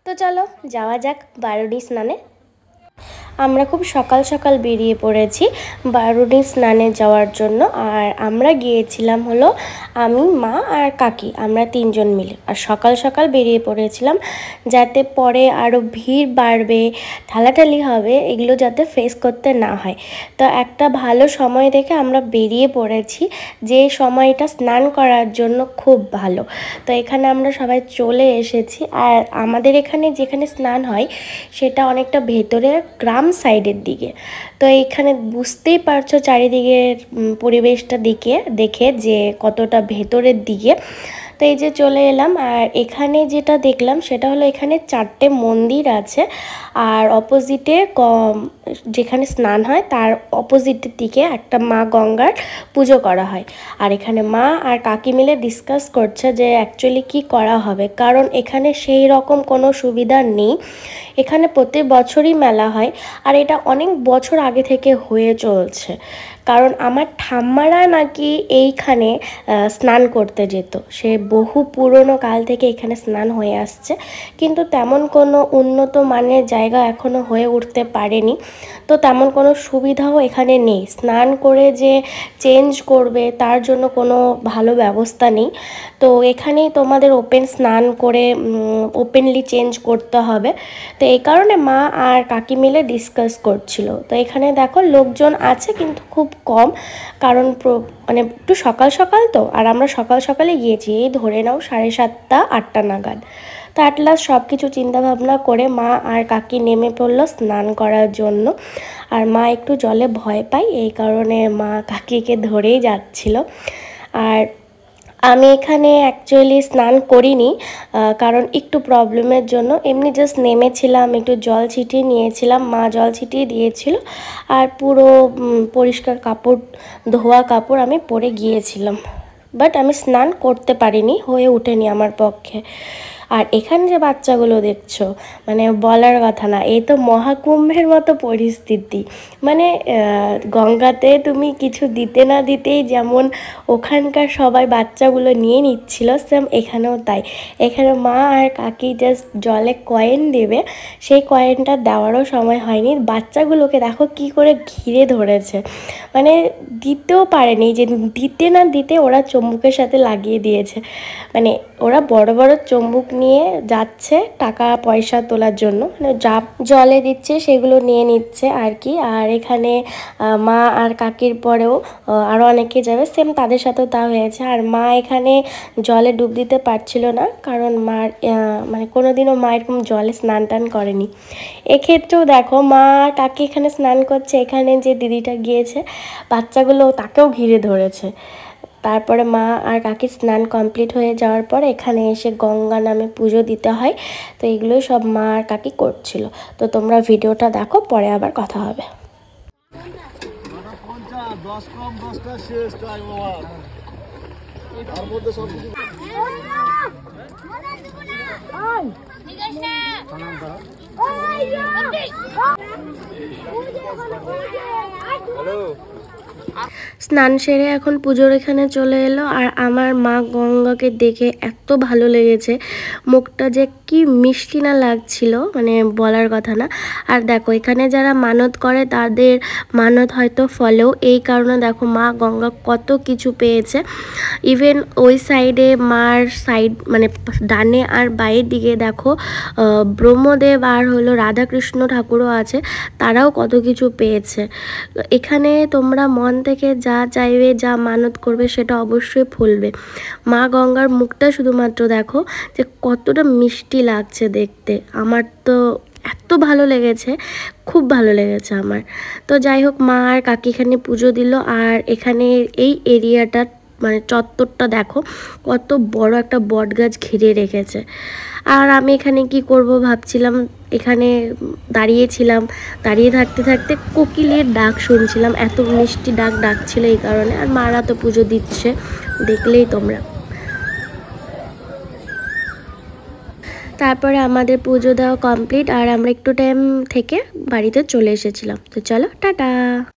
তো চলো যাওয়া যাক বারুণী স্নানে। আমরা খুব সকাল সকাল বেরিয়ে পড়েছি বারুণী স্নানে যাওয়ার জন্য। আর আমরা গিয়েছিলাম হলো আমি, মা আর কাকি, আমরা তিনজন মিলে। আর সকাল সকাল বেরিয়ে পড়েছিলাম যাতে পরে আরও ভিড় বাড়বে, ঠেলাঠেলি হবে, এগুলো যাতে ফেস করতে না হয়। তো একটা ভালো সময় দেখে আমরা বেরিয়ে পড়েছি, যে সময়টা স্নান করার জন্য খুব ভালো। তো এখানে আমরা সবাই চলে এসেছি। আর আমাদের এখানে যেখানে স্নান হয় সেটা অনেকটা ভেতরে গ্রাম সাইডের দিকে। তো এইখানে বুঝতেই পারছো চারিদিকের পরিবেশটা দেখে যে কতটা ভেতরের দিকে। তো এই যে চলে এলাম। আর এখানে যেটা দেখলাম সেটা হলো এখানে 4টে মন্দির আছে। আর অপোজিটে যেখানে স্নান হয় তার অপোজিটের দিকে একটা মা গঙ্গার পুজো করা হয়। আর এখানে মা আর কাকি মিলে ডিসকাস করছে যে অ্যাকচুয়ালি কি করা হবে, কারণ এখানে সেই রকম কোনো সুবিধা নেই। এখানে প্রতি বছরই মেলা হয়, আর এটা অনেক বছর আগে থেকে হয়ে চলছে। কারণ আমার ঠাম্মারা নাকি এইখানে স্নান করতে যেত, সে বহু পুরনো কাল থেকে এখানে স্নান হয়ে আসছে, কিন্তু তেমন কোনো উন্নত মানের জায়গা এখনও হয়ে উঠতে পারেনি। তো তেমন কোনো সুবিধাও এখানে নেই, স্নান করে যে চেঞ্জ করবে তার জন্য কোনো ভালো ব্যবস্থা নেই। তো এখানেই তোমাদের ওপেন স্নান করে ওপেনলি চেঞ্জ করতে হবে। তো এই কারণে মা আর কাকি মিলে ডিসকাস করছিল। তো এখানে দেখো লোকজন আছে কিন্তু খুব কম, কারণ মানে একটু সকাল সকাল তো, আর আমরা সকাল সকালে গিয়েছি, এই ধরে নাও 7:30 8টা নাগাদ। তো অ্যাট লাস্ট সব কিছু চিন্তাভাবনা করে মা আর কাকি নেমে পড়লো স্নান করার জন্য। আর মা একটু জলে ভয় পায়, এই কারণে মা কাকিকে ধরেই যাচ্ছিল। আর আমি এখানে অ্যাকচুয়ালি স্নান করিনি, কারণ একটু প্রবলেমের জন্য। এমনি জাস্ট নেমেছিলাম, একটু জল ছিটিয়ে নিয়েছিলাম, মা জল ছিটিয়ে দিয়েছিল। আর পুরো পরিষ্কার কাপড়, ধোয়া কাপড় আমি পরে গিয়েছিলাম, বাট আমি স্নান করতে পারিনি, হয়ে ওঠেনি আমার পক্ষে। আর এখানে যে বাচ্চাগুলো দেখছো, মানে বলার কথা না, এই তো মহাকুম্ভের মতো পরিস্থিতি। মানে গঙ্গাতে তুমি কিছু দিতে না দিতেই যেমন ওখানকার সবাই বাচ্চাগুলো নিয়ে নিচ্ছিল, সেম এখানেও তাই। এখানে মা আর কাকি জাস্ট জলে কয়েন দেবে, সেই কয়েনটা দেওয়ারও সময় হয়নি, বাচ্চাগুলোকে দেখো কি করে ঘিরে ধরেছে। মানে দিতেও পারেনি, যে দিতে না দিতে ওরা চুম্বুকের সাথে লাগিয়ে দিয়েছে। মানে ওরা বড় বড় চুম্বুক নিয়ে যাচ্ছে টাকা পয়সা তোলার জন্য, মানে যা জলে দিচ্ছে সেগুলো নিয়ে নিচ্ছে আর কি। আর এখানে মা আর কাকির পরেও আরও অনেকে যাবে, সেম তাদের সাথেও তা হয়েছে। আর মা এখানে জলে ডুব দিতে পারছিল না, কারণ মার মানে কোনোদিনও মা এরকম জলে স্নান টান করেনি। এক্ষেত্রেও দেখো মা আর কাকি এখানে স্নান করছে, এখানে যে দিদিটা গিয়েছে বাচ্চাগুলো তাকেও ঘিরে ধরেছে। তারপরে মা আর কাকি স্নান কমপ্লিট হয়ে যাওয়ার পর এখানে এসে গঙ্গা নামে পুজো দিতে হয়। তো এগুলোই সব মা আর কাকি করছিল। তো তোমরা ভিডিওটা দেখো, পরে আবার কথা হবে। স্নান সেরে এখন পুজোর এখানে চলে এলো। আর আমার মা গঙ্গাকে দেখে এত ভালো লেগেছে, মুখটা যে কি মিষ্টি না লাগছিল, মানে বলার কথা না। আর দেখো এখানে যারা মানত করে তাদের মানত হয়তো ফলেও, এই কারণে দেখো মা গঙ্গা কত কিছু পেয়েছে। ইভেন ওই সাইডে মার সাইড মানে ডানে আর বাইরের দিকে দেখো ব্রহ্মদেব আর হলো রাধাকৃষ্ণ ঠাকুরও আছে, তারাও কত কিছু পেয়েছে। এখানে তোমরা মন থেকে যা চাইবে, যা মানত করবে সেটা অবশ্যই ফলবে। মা গঙ্গার মুখটা শুধুমাত্র দেখো যে কতটা মিষ্টি লাগছে দেখতে, আমার তো এত ভালো লেগেছে, খুব ভালো লেগেছে আমার। তো যাই হোক, মা আর কাকি এখানে পুজো দিল। আর এখানে এই এরিয়াটা মানে চত্বরটা দেখো কত বড় একটা বট গাছ ঘিরে রেখেছে। আর আমি এখানে কি করব ভাবছিলাম, এখানে দাঁড়িয়েছিলাম, দাঁড়িয়ে থাকতে থাকতে কোকিলের ডাক শুনছিলাম, এত মিষ্টি ডাক ডাকছিল এই কারণে। আর মারা তো পুজো দিচ্ছে, দেখলেই তোমরা। তারপরে আমাদের পুজো দেওয়া কমপ্লিট, আর আমরা একটু টাইম থেকে বাড়িতে চলে এসেছিলাম। তো চলো টাটা।